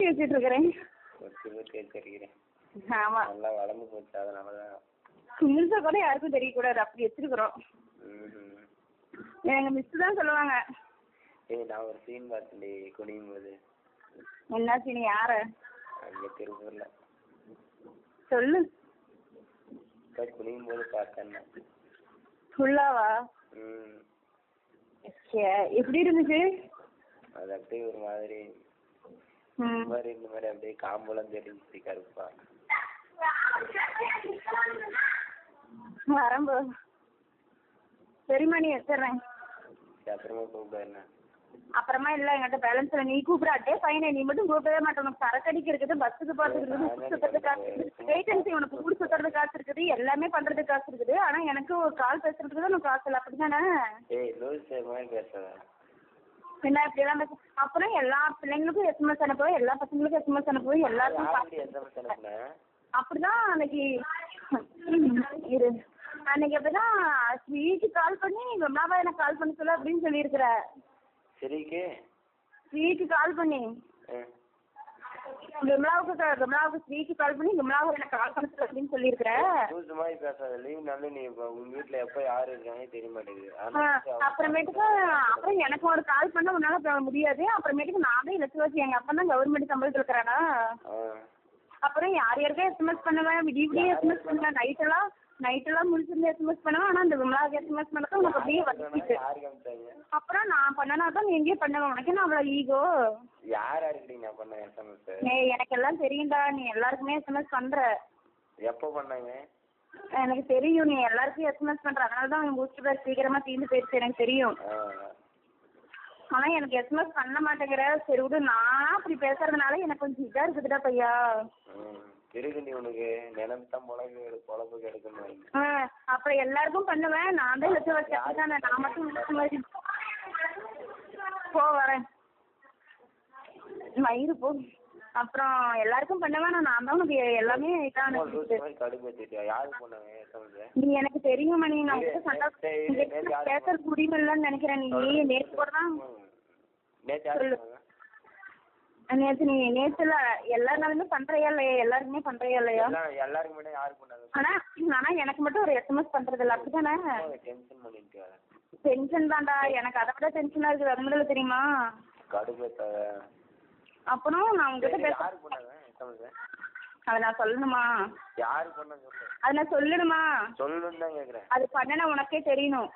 வச்சுட்டு இருக்கிறேன். ஆமா, நல்லா வளர்ந்து போச்சு. அதனாலதான் முழுசா கூட யாருக்கும் தெரியக்கூடாது அப்படி வச்சிருக்கிறோம். எங்க மிஸ் தான் சொல்லுவாங்க. நான் ஒரு சீன் பார்த்தேன்டி குனியும் போது. என்ன சீன்? யார? அங்க திருப்பூர்ல சொல்லு. குனியும் போது பார்த்தேன். ஃபுல்லாவா? எப்படி இருந்துச்சு? அது அப்படியே ஒரு மாதிரி இந்த மாதிரி அப்படியே காம்பெல்லாம் தெரிஞ்சு கருப்பா. வரம்போ சரிம்மா, நீ வச்சிடுறேன். அப்புறமா கூப்பிடுறேன். அப்புறமா இல்ல, என்கிட்ட பேலன்ஸ் இல்லை. நீ கூப்பிடாட்டே ஃபைனே, நீ மட்டும் கூப்பிடவே மாட்டேன். உனக்கு சரக்கு அடிக்க இருக்குது, பஸ்ஸுக்கு போகிறதுக்கு இருக்குது, சுற்றுறது காசு இருக்குது, வேகன்சி உனக்கு ஊர் சுற்றுறது காசு இருக்குது, எல்லாமே பண்ணுறதுக்கு காசு இருக்குது. ஆனால் எனக்கு ஒரு கால் பேசுறதுக்கு தான் உனக்கு காசு இல்லை, அப்படி தானே? என்ன இப்படியெல்லாம் பேச? அப்புறம் எல்லா பிள்ளைங்களுக்கும் எஸ்எம்எஸ் அனுப்புவேன், எல்லா பசங்களுக்கும் எஸ்எம்எஸ் அனுப்புவேன், எல்லாருக்கும் அப்படிதான். அன்னைக்கு இரு, அன்னைக்கு அப்படிதான் ஸ்வீட்டு கால் பண்ணி விமலாவா எனக்கு கால் பண்ண சொல்ல அப்படின்னு சொல்லியிருக்கிற. ஸ்வீட்டு கால் பண்ணி விமலாவுக்கு ஸ்வீட்டு கால் பண்ணி விமலாவை எனக்கு கால் பண்ண சொல்ல அப்படின்னு சொல்லியிருக்கிற. அப்புறமேட்டுக்கு அப்புறம் எனக்கு ஒரு கால் பண்ண உன்னால முடியாது. அப்புறமேட்டுக்கு நான் தான் இலக்கு வச்சு எங்க அப்பா தான் கவர்மெண்ட் சம்பளத்தில் இருக்கிறானா. அப்புறம் யார் யாருக்கா எஸ்எம்எஸ் பண்ணுவேன், விடிய எஸ்எம்எஸ் பண்ணுவேன், நைட்டெல்லாம் முடிச்சிருந்து எஸ்எம்எஸ் பண்ணுவேன். ஆனால் அந்த விமலாவுக்கு எஸ்எம்எஸ் பண்ணதான் உனக்கு அப்படியே வந்துச்சு. அப்புறம் நான் பண்ணனா தான் நீ எங்கேயே பண்ணுவேன். உனக்கு என்ன அவ்வளோ ஈகோ? எனக்கு எல்லாம் தெரியும்டா, நீ எல்லாருக்குமே எஸ்எம்எஸ் பண்ற. எப்போ பண்ணாங்க? எனக்கு தெரியும், நீ எல்லாருக்கும் எஸ்எம்எஸ் பண்ற. அதனால தான் உன் பூஸ்ட் பேக் சீக்கிரமா தீர்ந்து போயிடுச்சு, எனக்கு தெரியும். ஆனால் எனக்கு எஸ்எம்எஸ் பண்ண மாட்டேங்கிற. சரி விடு, நான் அப்படி பேசுறதுனால எனக்கு கொஞ்சம் இதாக இருக்குதுடா பையா. அப்புறம் எல்லாருக்கும் பண்ணுவேன். நான் தான் எடுத்து வச்சேன், நான் மட்டும் போ வரேன் மயிறு போ. அப்புறம் எல்லாருக்கும் பண்ணுவேன். நான் தான் உனக்கு எல்லாமே இதான். நீ எனக்கு தெரியும் மணி, நான் பேசுறதுக்கு முடியலன்னு நினைக்கிறேன். நீ நேற்று கூட தான் சொல்லு. நேற்றுல எல்லா நாளுமே பண்றியா இல்லையா? எல்லாருக்குமே பண்றியா இல்லையா? ஆனா எனக்கு மட்டும் ஒரு எஸ்எம்எஸ் பண்றது இல்லை, அப்படித்தானே? டென்ஷன் தான்டா, எனக்கு அதை விட டென்ஷனா இருக்கு. வருமுடியல தெரியுமா? அப்புறம் நான் உங்ககிட்ட அதை நான் சொல்லணுமா? அதை நான் சொல்லணுமா? அது பண்ணனா உனக்கே தெரியணும்.